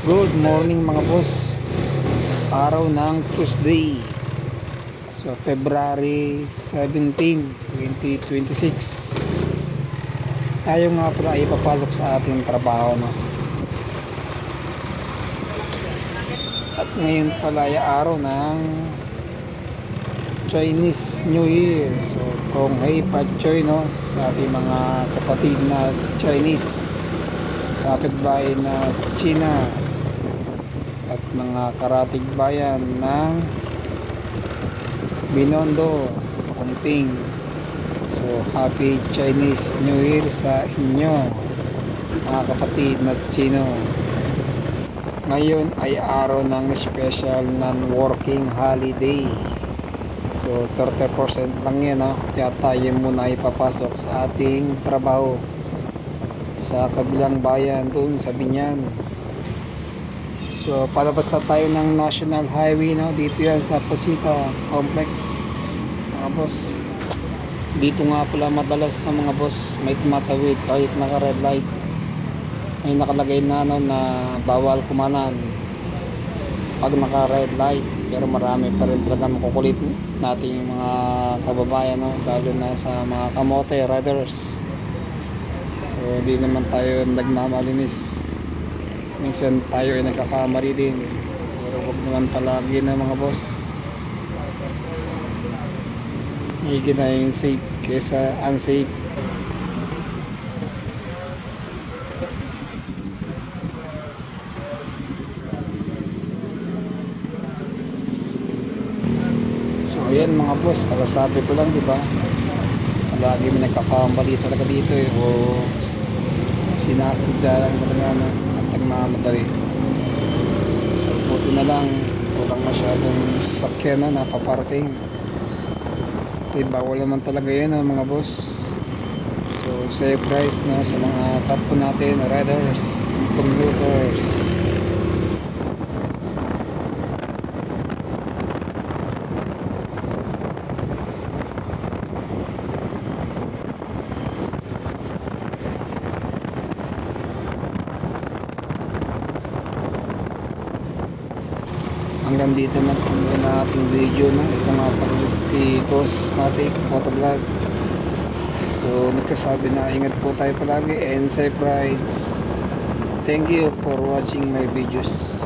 Good morning mga boss. Araw ng Tuesday. So February 17, 2026. Tayo nga pala ay papasok sa ating trabaho, no. At ngayon pala ay araw ng Chinese New Year. So kung hey Patchoy, no, sa ating mga kapatid na Chinese, kapitbahay na China, at mga karatig bayan ng Binondo, Kumping. So happy Chinese New Year sa inyo mga kapatid na Chino. Ngayon ay araw ng special non-working holiday. So 30% lang yan, no? Kaya tayo muna ipapasok sa ating trabaho sa kabilang bayan doon sa Binyan. So palabas na tayo ng National Highway, no? Dito yan sa Pasita Complex mga boss. Dito nga pala madalas na mga boss may tumatawid kahit naka red light. May nakalagay na, no, na bawal kumanan pag naka red light. Pero marami pa rin talaga makukulit nating mga kababayan, no? Lalo na sa mga kamote riders. So di naman tayo nagmamalinis. Minsan tayo ay nagkakamali din, pero huwag naman palagi na mga boss. Higit na yung safe kesa unsafe. So ayan mga boss, kakasabi ko lang, diba, palagi may nagkakamali talaga dito, eh, o sinasadya lang talaga, no, at nagmamadali. So buti na lang walang masyadong sasakyan na napaparking, kasi bawal naman talaga yun, no, mga boss. So safe price, no, sa mga kapwa natin riders and commuters. Hanggang dito na po na ating video, no. Ito nga pala si Boss Matic Motovlog. So nagsasabi na ingat po tayo palagi and safe rides. Thank you for watching my videos.